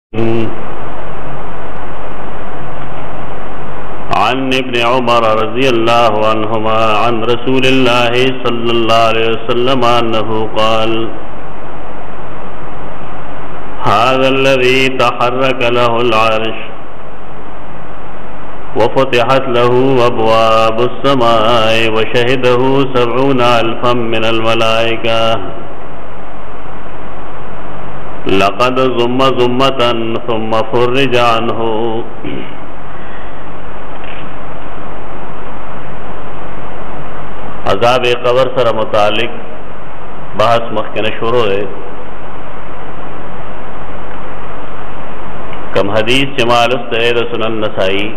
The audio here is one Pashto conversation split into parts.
عن ابن عمر رضي الله عنهما عن رسول الله صلى الله عليه وسلم أنه قال هذا الذي تحرك له العرش وفتحت له أبواب السماء وشهده 70,000 من الملائكة لقد ضم ضمة ثم فرج عنه. عذاب قبر سره متعلق بحث مخکنه شروع ہے. کم حدیث جمال استعید سنن نسائی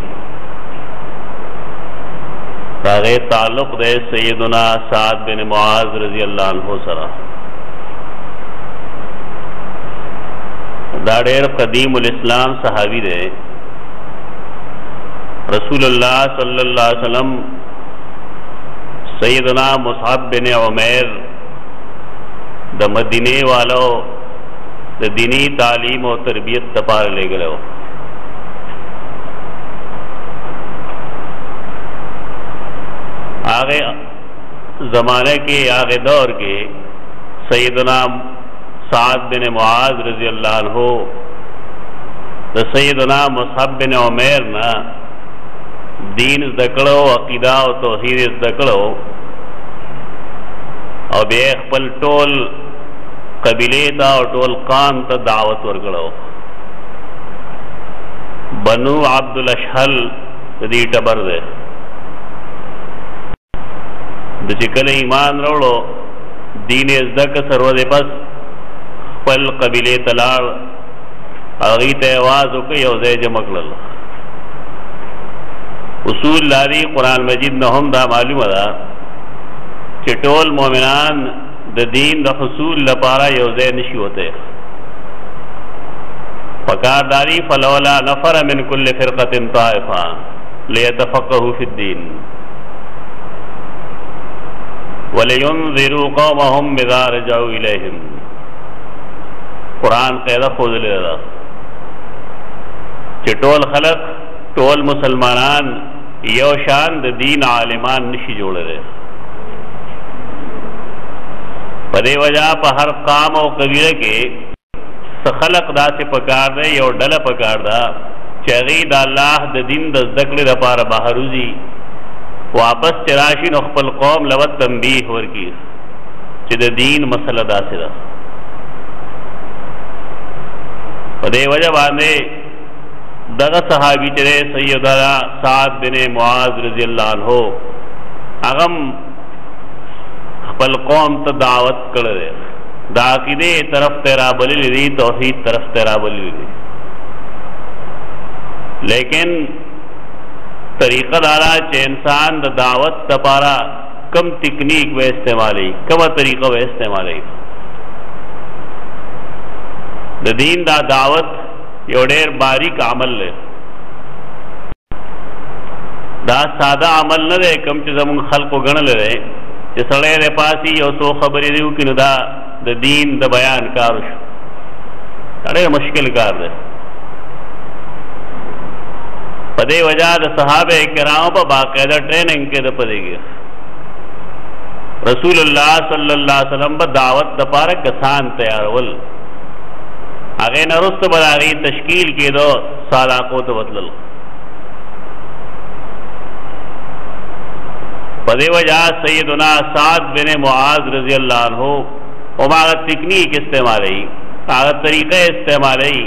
داغه تعلق دے سیدنا سعد بن معاذ رضی اللہ عنہ سره. دا ډېر قدیم الاسلام صحابی دے. رسول اللہ صلی اللہ علیہ وسلم سیدنا مصعب بن عمیر د مدینے والو د دینی تعلیم و تربیت دپاره لېږلی و. آغه زمانه کې آغه دور کې سیدنا سعد بن معاذ رضی اللہ عنہ د سیدنا مصعب بن عمیر نا دین زدکړو، عقیده او توحید زدکړو او بیا خپل ټول قبیله ته او ټول قوم ته دعوت ورکړو. بنو عبد الاشهل د دې ټبر ده. د چې کله ایمان وروړو دین زدک سرو دې بس خپل قبیله ته لاړ، هغې ته آواز وکړ، یو ځای جمع کړل. اصول لاری قرآن مجید نه هم دا معلومه ده چې ټول مؤمنان د دین د حصول لپاره یو ځای نشي وته. پکار داری فلولا نفر من کل فرقة طائفة ليتفقهوا في الدين ولينذروا قومهم اذا رجعوا إليهم. قرآن قاعده خوذلې ده چې ټول خلق ټول مسلمانان یو شان د دین عالمان نشي جوړلی. په دې وجه په هر قام او قبیله کې څه خلق داسې پکار دی، یو ډله پکار ده چې هغې د الله د دین د زده کړې لپاره بهر وځي، واپس چې راشي نو خپل قوم له تنبیه ورکړي چې د دین مسله داسې ده. په دې وجه باندې دغه صحابي چې سیدنا سعد بن معاذ رضی اللہ عنہ هغه خپل قوم ته دعوت کړی دی، د عقیدې طرف ته رابللی دی، توحید طرف ته رابللی دی. لیکن طریقه دا ده چې انسان د دعوت دپاره کم تکنیک به استعمالی، کومه طریقه به استعمالی. د دین دا دعوت یو ډېر باریک عمل دی. دا ساده عمل نه دی کوم چې زموږ خلقو ګڼلی دی چې سړی دی پاسي یو څو خبرې دی وکړي نو دا د دین د بیان کار شو. دا ډېر مشکل کار دی. په دې وجه د صحابه کرامو په باقاعده ټریننګ کې د پدېږي رسول الله صلی الله علیه وسلم په دعوت دپاره کسان تیارول، هغې نه وروسته به د هغې تشکیل کېدو، سالاقو ته وتلل. په دې وجه سیدنا سعد بن معاذ رضی اللہ عنہ هم هغه تکنیک استعمالوي، هغه طریقه استعمالوي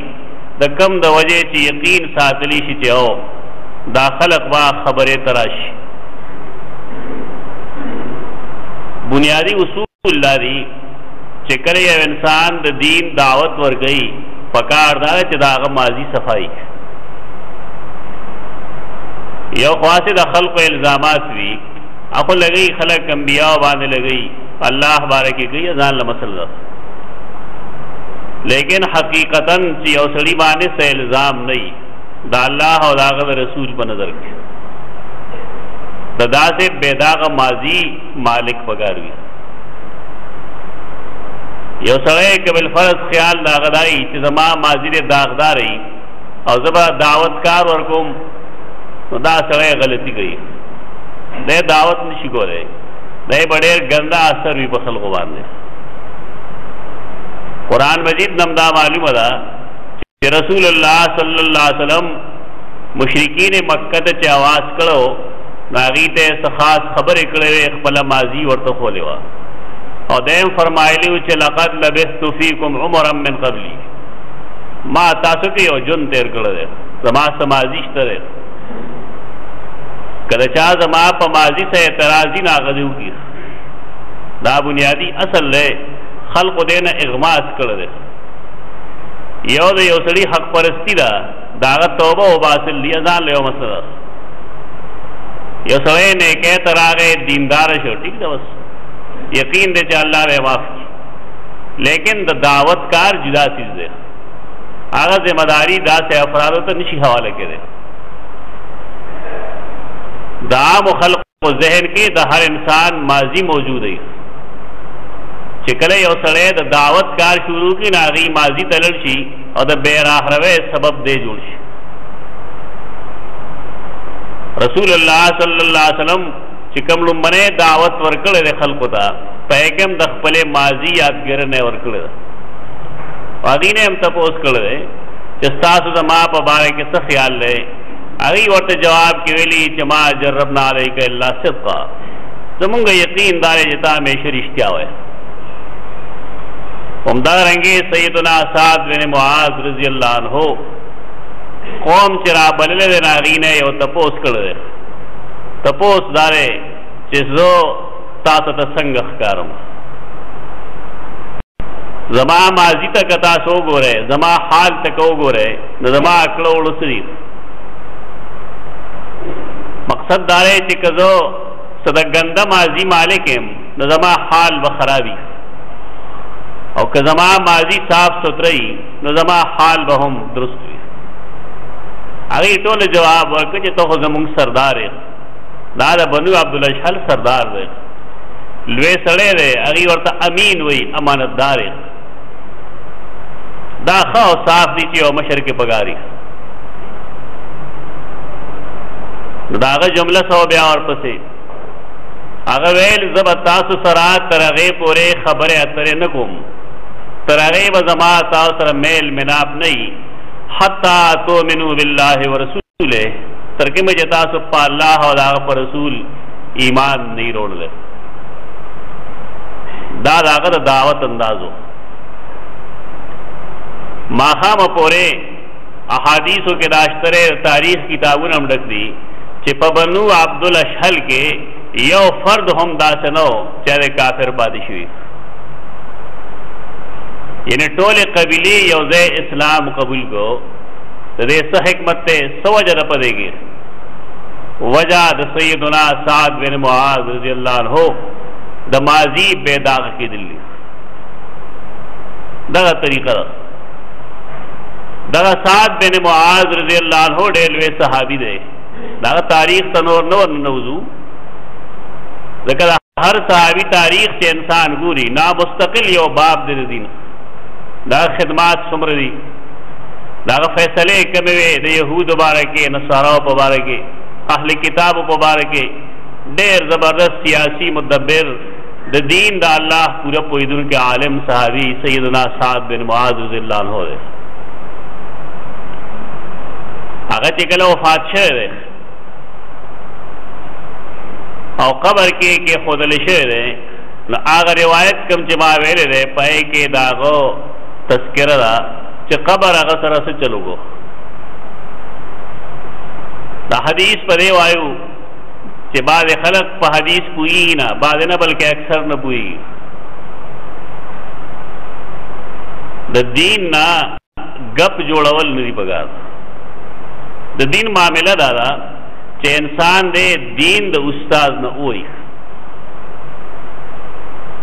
د کم د وجې چې یقین ساتلی شي چې او دا خلق به خبرې ته راشي. بنیادی اصول لري چې کله یو انسان د دین دعوت ورکوي پکار دا چې د هغه ماضي صفایي. یو خواصې د خلقو الزامات وي، اخو لګوي خلق انبیاء باندې لګوي، الله بارکې کوي، ځان له مسله ده. لیکن حقیقتاً چې یو سړي باندې څه الزام نه وي د الله او د هغه د رسول په نظر کې د داسې بې داغه ماضي مالک پکار وي. یو سړی که بالفرض خیال د هغه دای چې زما ماضي دی داغدار وي او زه به دعوت کار ورکوم، نو دا سړی غلطي کوي، دی دعوت نشي کولی، دی به ډېر ګنده اثر وي په خلقو باندې. قرآن مجید نم دا معلومه ده چې رسول الله صلی الله علیه وسلم مشرکین مکه ته چې آواز کړو نو هغې ته څه خاص خبرې کړې وې، خپله ماضي ورته ښولې وه او دیم فرمایلی و چې لقد لبثت فیکم عمرا من قبلی، ما تاسو کې یو ژوند تېر کړی دی، زما څه ماضي شته دی، که د چا زما په ماضي څه اعتراضي نه هغه دې وکړي. دا بنیادي اصل دی، خلقو دې نه اغماس کړی دی. یو د یو سړي حق پرستی ده، د هغه توبه وباسل دی ځان له یو مسله. یو سړی نیکۍ ته راغی، دینداره شو، ټیک ده، بس یقین دے چې الله به معاف کړي، لیکن د دعوت کار جدا چیز دی، هغه ذمہ داری داسې افرادو ته نشي حواله کېدی. د عامو خلقو ذهن کې د هر انسان ماضي موجود دی، چې کله یو سړی د دعوت کار شروع کړي نو هغې ماضي ته لاړ شي او د بې راهروۍ سبب دی جوړ شي. رسول الله صلی الله علیه وسلم چې کوم لومبنی دعوت ورکړی دی خلقو ته، په هغې کې هم د خپلې ماضي یادګیرنی ورکړی ده. هغې نه هم تپوس کړی دی چې ستاسو زما په باره کې څه خیال دی؟ هغې ورته جواب کې ویلي چې ما جربنا علیک الا صدقا، زمونږ یقین دا دی چې ته همیشه رښتیا وایې. همدارنګې سیدنا سعد بن معاذ رضی الله عنه قوم چې رابللی دی نو هغې نه یو تپوس کړی دی، تپوس دا دی چې زه تاسو ته څنګه ښکارم، زما ماضي ته که تاسو وګورئ، زما حال ته که وګورئ نو زما عقله وړو څه دي. مقصد دا دی چې که زه څه د ګنده ماضي مالک یم نو زما حال به خراب وي، او که زما ماضي صاف سوتره وي نو زما حال به هم درست وي. هغې ټولو جواب ورکړ چې ته خو زمونږ سردار یې، دا د بنو عبدالاشهل سردار دی، لوی سړی دی، هغې ورته امین وی، امانتدار یې. دا ښه او صاف دي چې یو مشر کې پګاري. نو د هغه جمله سوه بیا ورپسې هغه ویل زه به تاسو سره تر هغې پورې خبرې اترې نه کوم، تر هغې به زما تاسو سره میل مناف نه وي حتی تؤمنوا بالله ورسوله، تر کې مې چې تاسو په الله او د هغه په رسول ایمان نه وروړلی. دا د هغه د دعوت اندازو. ماښامه پورې احادیثو کې دا اشترې تاریخ کتابونه هم ډک دي چې په بنو عبدالاشهل کې یو فرد هم داسې نه و چې هغې کافر پاتې شوي، یعنې ټولې قبیلې یو ځای اسلام قبول کو. د دې څه حکمت دی، څه وجه ده په دې کې؟ وجه د سیدنا سعد بن معاذ رضی الله عنه د ماضي بې داغه کېدل دي. دغه طریقه ده. دغه سعد بن معاذ رضی الله عنه ډېر لوی صحابي دی، دغه تاریخ ته نور نه ورننوځو، ځکه د هر صحابي تاریخ چې انسان ګوري نا مستقل یو باب دی د دین. دا خدمات څومره دي، داغه فیصلې کومې وې د یهودو باره کې، نصاراو په باره کې، اهل کتابو په باره کې. ډېر زبردست سیاسي مدبر، د دین د الله پوره پوهېدونکی عالم صحابي سیدنا سعد بن معاذ رضی الله عنه دی. هغه چې کله وفات شوی دی او قبر کې کېښودلی شوی دی، نو هغه روایت کوم چې ما ویلی دی په هغې کې د هغه تذکره ده چې قبر هغه سره څه چل وکړو. دا حدیث په دې وایو چې بعضې خلک په حدیث پوهېږي نه، بعضې نه بلکې اکثر نه پوهېږي. د دین نه ګپ جوړول نه دي پکار. د دین معامله دا ده چې انسان دې دین د استاد نه ووایي.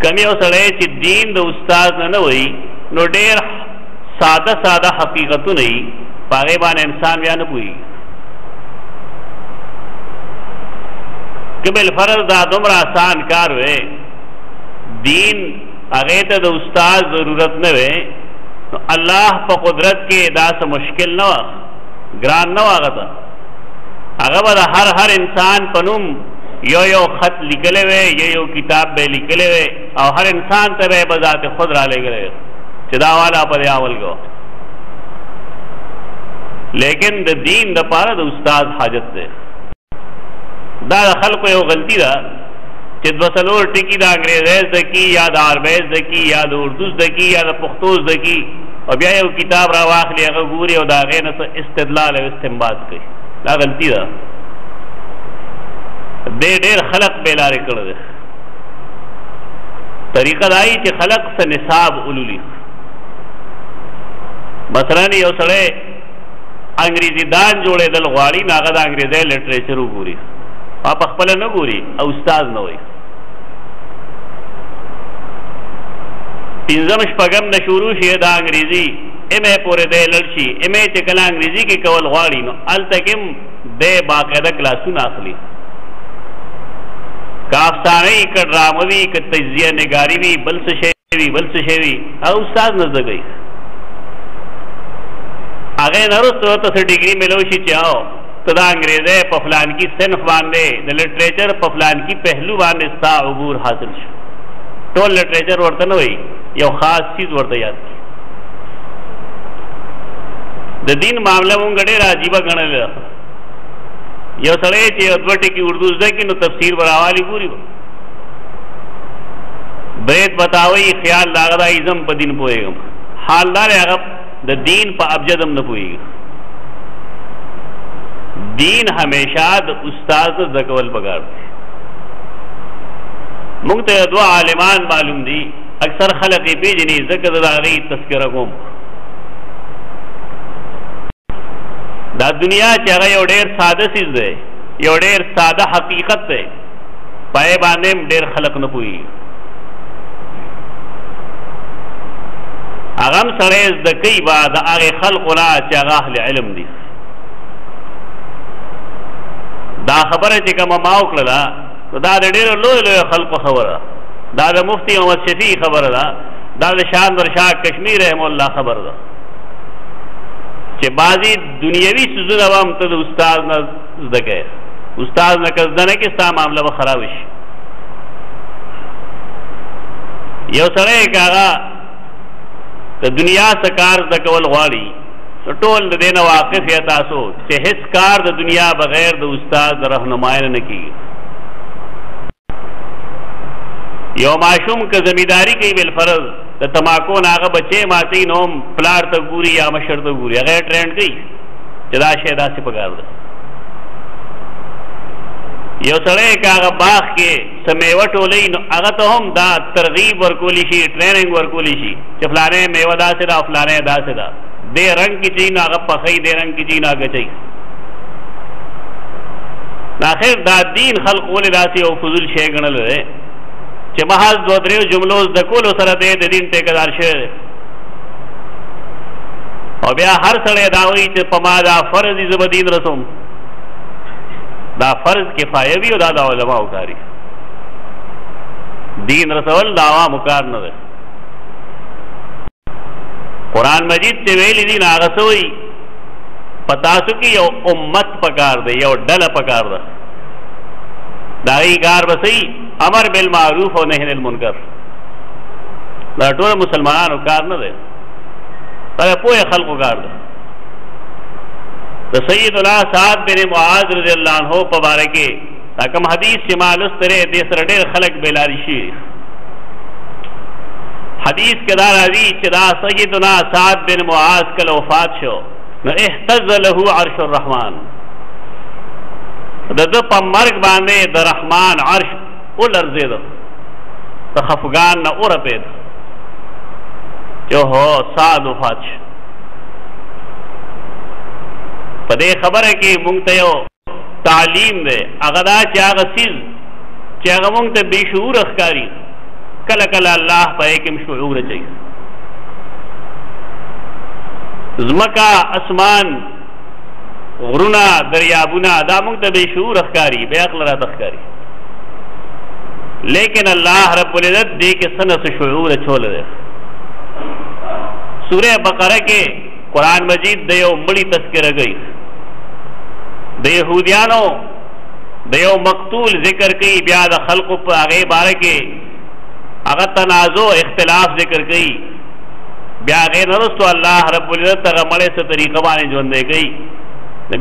کم یو سړی چې دین د استاد نه وایي نو ډېر ساده ساده حقیقتونه وي، په هغې باندې انسان بیا نه پوهېږي. که بالفرض دا دومره آسان کار وی، دین هغه ته د استاد ضرورت نه وي الله په قدرت کې دا څه مشکل نه و ګران نه واغه ته هغه به هر انسان په نوم یو خط لیکلی وی یو کتاب به لیکلی وی او هر انسان ته به بذات خود را لګلی چې دا والا په دې اول کو لیکن د دین د پاره د استاد حاجت ده دا خلکو یو غلطی ده چې دو څلور ټکی د انګریزي زکی یا د عربی زکی یا د اردو زکی یا د پښتو زکی او بیا یو کتاب را واخلي هغه ګوري او دا غې نه استدلال او استنباط کوي دا غلطی ده ډېر خلق بیلاره کړل طریقه دای چې خلق سره نصاب اولولي مثلا یو سره انګریزي دان جوړېدل غواړي ناغه د انګریزي لټریچر وګوري اپ خپل نه ګوري او استاد نه وي پنځم شپږم نه شروع شي د انګریزي امه پورې د لړشي امه چې کله انګریزي کې کول غواړي نو التکم د باقاعده کلاسونه اخلي کافسانی ک ډراموي ک تجزیه نگاری وی بل څه شی وی او استاد نه زګي هغه نرسته ته ډیګري ملوشي چاو ته دا انګریزي په فلان کی صنف باندې د لټریچر په فلان کی پهلو باندې ستا عبور حاصل شو ټول لټریچر ورته نه وي یو خاص چیز ورته یاد کی د دین معاملې مونږ ډېر عجیب غنل یو سړی چې ادوټي کې اردو زده کې نو تفسیر براوالي ګوري بیت بتاوي خیال لاغدا ازم په دین پويګم حالدار هغه د دین په ابجدم نه پويږي دین همیشه د استاد زکول بګار موږ ته دوا عالمان معلوم دي اکثر خلک یې پیژني ذکر دغه تذکرہ کوم دا دنیا چې هغه یو ډېر ساده چیز دی یو ډېر ساده حقیقت دی پای باندې ډېر خلک نه پوي هغه سره د کوي بعد هغه خلق لا چې هغه اهل علم دي دا خبره چې کوم ما وکړه دا ډېر لوی خلق خبره دا د مفتی محمد شفیع خبره دا د شاندر شاه کشمیر رحم الله خبره ده چې بعضی دنیوي سوزونه هم ته د استاد نه زده کوي استاد نه که زده نه کې ستا معامله به خراب شي یو سړی که هغه د دنیا څه کار زده کول غواړي ټول د دې نه واقف یا تاسو چې هیڅ کار د دنیا بغیر د استاد د رهنمایۍ نه کېږي یو ماشوم که زمینداری کوي بالفرض د تماکو ناغه بچې ماتې نوم پلار ته ګوري یا مشر ته ګوري هغه ټرینډ کوي چې دا شی داسې پکار ده یو سړی که هغه باغ کې څه میوه ټولوي نو هغه ته هم دا ترغیب ورکولی شي ټریننګ ورکولی شي چې فلانې میوه داسې ده او فلانې داسې ده دې رنګ کې چې نو هغه پخوي دې رنګ کې چې نو هغه چوي آخر دا دین خلق ولې داسې یو فضول شی ګڼلی دی چې محض دو دریو جملو زده کولو سره دی د دین ټیکهدار شوی دی او بیا هر سړی دا وایي چې په ما دا فرض دي زه به دین رسوم دا فرض کفایه وي او دا د علماو کاري دین رسول د عوامو کار نه دی قرآن مجید چې ویلي دي نو هغه څه وایي په تاسو کې یو امت پکار دی یو ډله پکار ده د هغې کار به صحیح امر بالمعروف او نهی عن المنکر دا ټول مسلمانانو کار نه دی دا پوهه خلقو کار ده د سیدنا سعد بن معاذ رضی الله عنه په باره کې دا کوم حدیث چې ما لوستلی دې سره ډېر خلک بیلاري شي حدیث کې دا راځي چې دا سیدنا سعد بن معاذ کله وفات شو نو اهتز له عرش الرحمن د ده په مرګ باندې د رحمان عرش ولرزېده د خفګان نه ورپېد چې هو سعد وفات شو په دې خبره کې مونږ ته یو تعلیم دی هغه دا چې هغه څیز چې هغه مونږ ته بې شعور ښکاري کله کله الله په هغې کې شعور اچوي ځمکه اسمان غرونه دریابونه دا مونږ ته بې شعور ښکاري بې عقله راته ښکاري لیکن اللہ رب العزت دے کے سنت شعور چھول دے. سورہ بقرہ کے قرآن مجید دیو مڑی تذکرہ گئی د یہودیانو دیو مقتول ذکر کی بیا د خلق پر آگے بارے کے اگر تنازع اختلاف ذکر کی بیا غیر نرستو اللہ رب العزت اگر مڑے سے طریقہ بانے جوندے گئی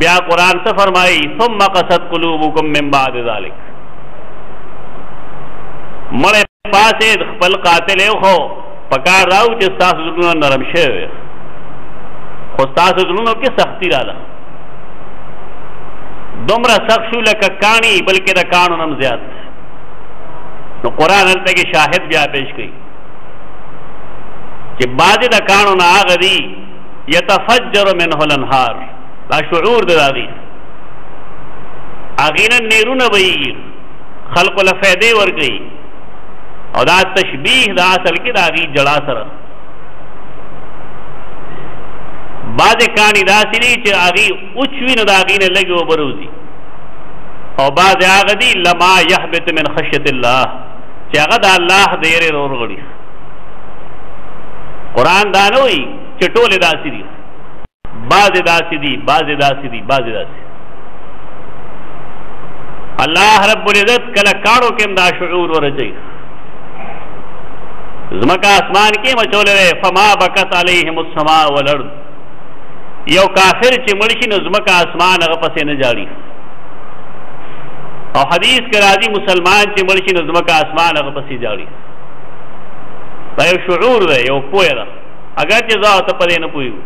بیا قرآن سے فرمائی ثم قست قلوبکم من بعد ذالک مڑے پاسے خپل قاتل خو پکار راو چې ستاسو زړونه نرم شوي خو ستاسو زړونو کې سختی رااله دومره سخت شو لکه کاڼي بلکې د کاڼو نه هم زیات. نو قرآن هلته کې شاهد بیا پیش کوي چې بعضې د کاڼو نه هغه دي یتفجر منه الانهار دا شعور دی د هغې هغې نه نیرونه بهیږي خلقو له فایدې ورکوي او دا تشبیح دا اصل کې د هغې جړا سره بعضې کاڼي داسې دي چې هغې اوچ وي نو د هغې نه لږې اوبه روځي او بعضې هغه دي لما یحبط من خشیت الله چې هغه د الله د یېرې ورغړي. قرآن دا نه وایي چې ټولې داسې دي بعضې داسې دي بعضې داسې دي بعضې داسې. الله رب العزت کله کاڼو کې هم دا شعور ورچوي زمکه اسمان کې مچولې دی فما بکت علیهم السماء والارض یو کافر چې مړ شي نو زمکه اسمان هغه پسې نه جاړي او حدیث کې راځي مسلمان چې مړ شي نو زمکه اسمان هغه پسې جاړي. دا یو شعور دی یو پوهه ده اگر چې زه ته پدې نه پوهېږو.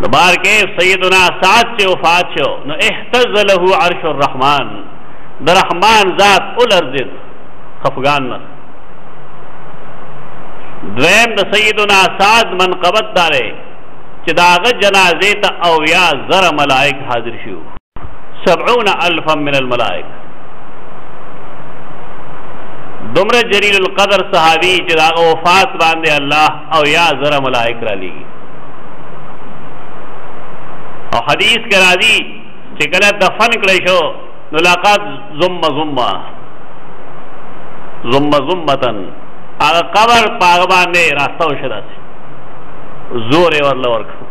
نو بار کې سیدنا سعد چې وفات شو نو اهتز له عرش الرحمن د رحمان ذات ولرزید خفگان نه. دویم د سیدنا سعد منقبت داره چې د هغه جنازې ته اویا زره ملائک حاضر شو 70,000 من الملائک. دومره جلیل القدر صحابي چې د هغه وفات باندې الله اویا زره ملائک را لیږي. او حدیث کې راځي چې کله دفن کړی شو نو لقد ضم ضمتن هغه قبر په هغه باندې راستو شو داسې زور یې ورله ورکړو.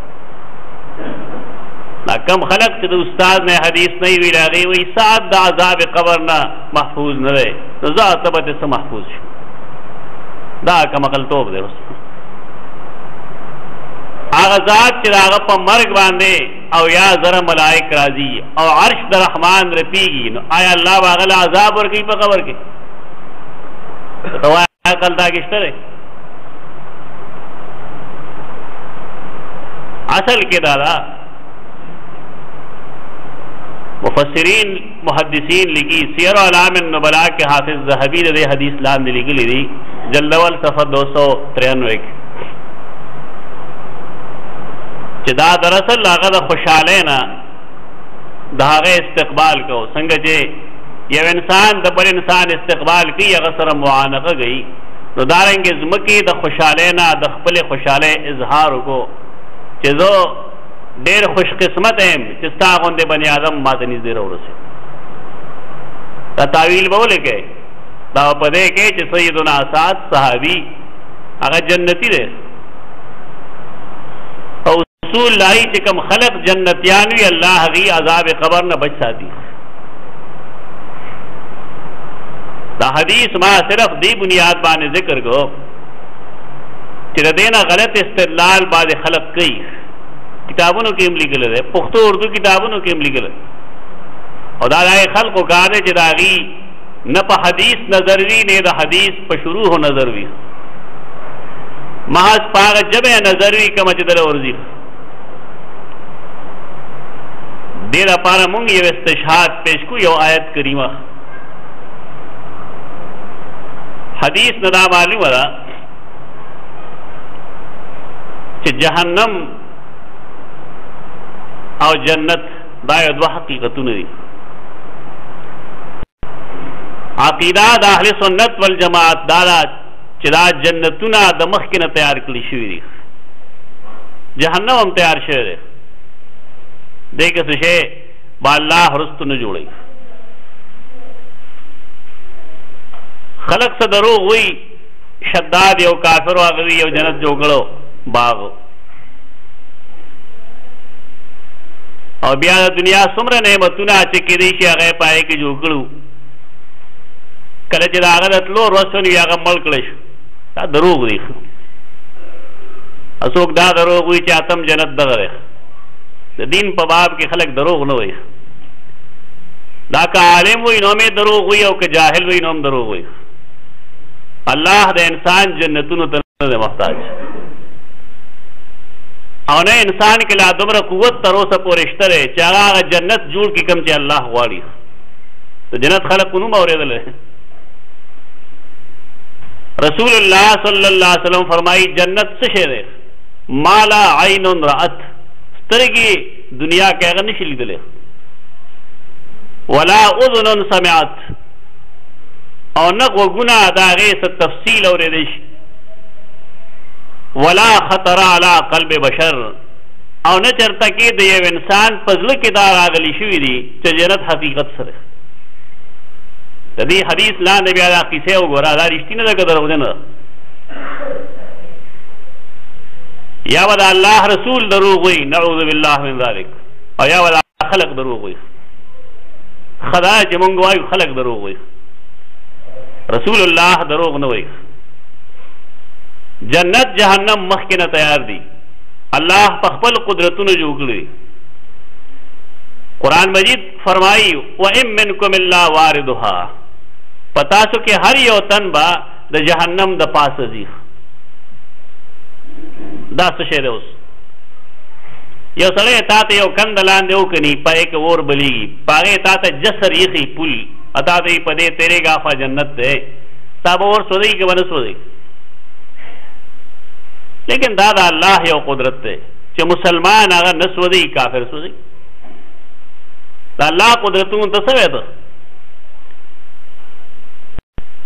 دا کم خلق چې د استاد نه حدیث نه وي هغې وایي سعد د عذاب قبر نه محفوظ نه دی نو زه ته به څه محفوظ شو. دا کمقلتوب دی. اوس هغه ذات چې د هغه په مرګ باندې او یا زره ملائک راځي او عرش د رحمان رپیږي نو آیا الله به هغه له عذاب ورکوي په قبر کې؟ ته وایه عقل دا کې شته دی؟ اصل کې دا ده مفسرین محدثین لگی سیر علام النبلاء کے حافظ ذہبی دے حدیث لاندې لګلې دي جلول صفحه 293 چې دا دراصل هغه د خوشاله نه د هغه استقبال کو څنګه چې یو انسان د بل انسان استقبال کوي هغه سره معانقه کوي نو دارنګ زمکه د خوشاله نه د خپل خوشاله اظهار کو چې زه ډېر خوش قسمت یم چې ستا غوندې بني آدم ماته نږدې راورسېد. دا تعویل به ولیکئ دا په دې کې چې سیدنا سعد صحابي هغه جنتي دی او اصول لای چې کوم خلق جنتیان وي الله هغې عذاب قبر نه بچ ساتي. دا حدیث ما صرف دی بنیاد باندې ذکر کو چې د دې نه غلط استدلال بعض خلق کوي. کتابونو کې هم لیکل دی پښتو اردو کتابونو کې هم لیکل او دا دای خلقو کار دی چې د هغې نه په حدیث نظر وي نه د حدیث په شروع نظر وي محض په هغه ژبه نظر وي کومه چې دله ورځي. دې دپاره مونږ یو استشهاد پیش کړو یو آیت کریمه حدیث نه دا معلومه ده چې جهنم او جنت دا یو دوه حقیقتونه دي. عقیده د اهل سنت والجماعت دا چې دا جنتونه د مخکې نه تیار کړي شوي دي جهنم هم تیار شوی دی دې کې څه شی به الله وروستو نه جوړوي. دا حدیث ما صرف دې بنیاد باندې ذکر کو چې د دې نه غلط استدلال بعض خلق کوي. خلق څه دروغ وي شداد یو کافر واغوي یو جنت جوړ کړو باغ او بیا د دنیا څومره نعمتونه چې کېدی شي هغه پای کې جوړ کړو کله چې د هغه د تلو روسونی هغه مړ کړی شو دا دروغ دی څوک دا دروغ وي چې اتم جنت دغه دی د دین په باب کې خلک دروغ نه وایي دا که عالم وي نو مې دروغ وي او که جاهل وي نو هم دروغ وي الله د انسان جنتونو ته نه دی محتاج او نه انسان کې لا دومره قوت تر اوسه پورې شته دی چې هغه جنت جوړ کړي کوم چې الله غواړي د جنت خلک نوم اورېدلی رسول الله صلی الله علیه وسلم فرمایي جنت څه شی دی ما لا عین رأت سترګې دنیا کې هغه نشي لیدلی ولا اذن سمعت او نه غوږونه د هغې څه تفصیل اورېدی شي ولا خطر علی قلب بشر او نه چرته کې د یو انسان په زړه کې دا راغلی شوي دي چې جنت حقیقت سره د دې حدیث لاندې بیا دا قصې وګوره دا رښتینه ده که دروغجنه ده یا به د الله رسول دروغ وي نعوذ بالله من ذلک او یا به د خلق دروغ وي ښه دا چې مونږ وایو خلق دروغ وي رسول الله دروغ نه وي جنت جهنم مخکې نه تیار دي الله په خپل قدرتونو جوړ کړي قرآن مجید فرمایي وَإِن مِّنكُمْ إِلَّا وَارِدُهَا په تاسو کې هر یو تن به د جهنم د پاسه ځي دا څه شی دی اوس یو سړی تا ته یو کند لاندې وکني پای کې اور بلیږي په هغې تا ته جسر یخي پل تا ته په دې تیرېږه افا جنت دی تا به اور سوځوي که به نه سوځوي لیکن دا د الله یو قدرت دی چې مسلمان هغه نه سوځي کافر سوځي د الله قدرتونو ته څه وایي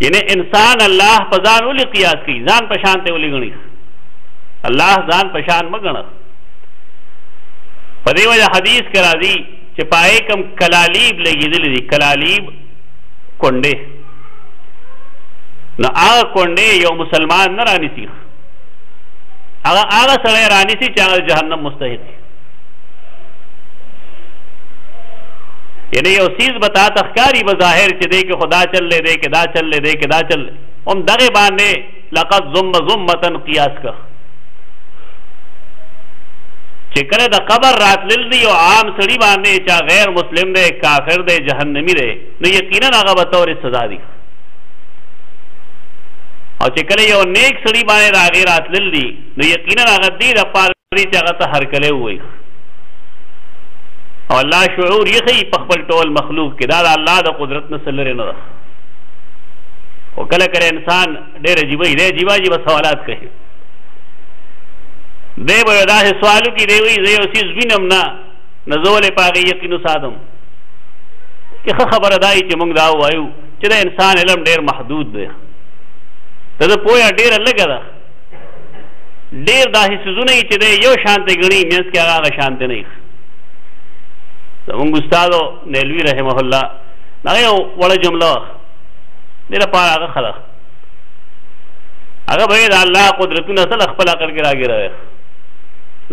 یعنی انسان الله په ځان ولې قیاس کوي ځان په شان ته ولې ګڼي الله ځان په شان مه ګڼه په دې وجه حدیث کې راځي چې پای کم کلالیب لګېدلي دي کلالیب کونډې نو هغه کونډې یو مسلمان نه رانیسي هغه سړی رانیسي چې هغه جهنم مستحق دی یعنی یو سیز بتا تخکاری بظاهر چې دی کې خدا چل لے دی کې دا چل لے دی کې دا چل لے هم دغه باندې لقد ضم ضمتن قیاس کا چې کله د قبر راتلل دی او عام سړي باندې چې غیر مسلم دی کافر دی جهنمی دی نو یقینا هغه به طور سزا دی او چې کله یو نیک سړي باندې د هغې راتلل دي نو یقینا هغه دې دپاره دی چې هغه ته هرکلی ووایي او الله شعور یې ښیي په خپل ټول مخلوق کې دا د الله د قدرت نه څه لرې نه ده خو کله کله انسان ډېر عجیبه دی عجیبه عجیبه سوالات کوي دی به یو داسې سوال وکړي دی وایي زه یو څیز وینم نه زه ولې په هغې یقین وساتم چې ښه خبره دا وي چې موږ دا ووایو چې د انسان علم ډېر محدود دی د ده پوهه ډېره لږه ده ډېر داسې څیزونه وي چې دی یو شانتې ګڼي منځ کې هغه شانتې نه وي زمونږ استادو نیلوي رحمه الله هغه یو وړه جمله وه دې لپاره هغه ښه ده هغه به یې د الله قدرتونه سره خپل عقل کې راګېروي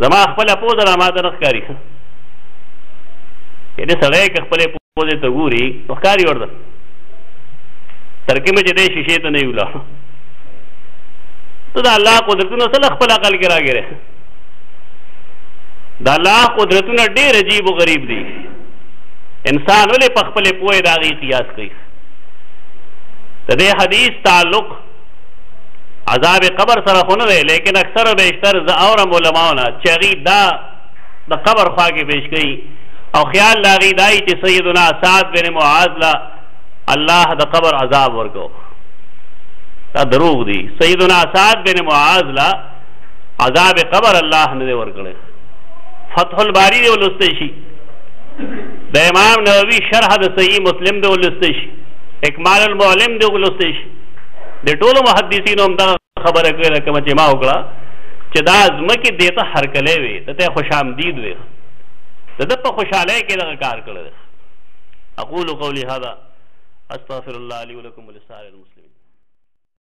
زما خپله پوزه را ماته نه ښکاري یعنې سړی که خپلې پوزې ته ګوري نو ښکاري ورته تر کومه چې دی شیشې ته نه وي ولاړ ته د الله قدرتونه سره خپل عقل کې راګېرې د الله قدرتونه ډېر عجیب و غریب دي انسان ولې په خپلې پوهې د هغې قیاس کوي د دې حدیث تعلق عذاب قبر سره خو نه دی لیکن اکثر بیشتر زه اورم علماو نه چې هغوی دا د قبر خوا کې پیش کوي او خیال د هغوی دا وي چې سیدنا سعد بن معاذ له الله د قبر عذاب ورکو دا دروغ دی سیدنا سعد بن معاذ له عذاب قبر الله نه دی ورکړی فتح الباری دی ولستی شي د امام نووي شرح د صحیح مسلم دی ولستی شي اکمال المعلم دی ولستی شي د ټولو محدثینو هم دغه خبره کوي کومه چې ما وکړه چې دا ځمکې دې ته هرکلی وي د ته خوش آمدید وي د ده په خوشحالۍ کې دغه کار کړی دی اقول قولي هذا استغفر الله لي ولكم ولسائر المسلمين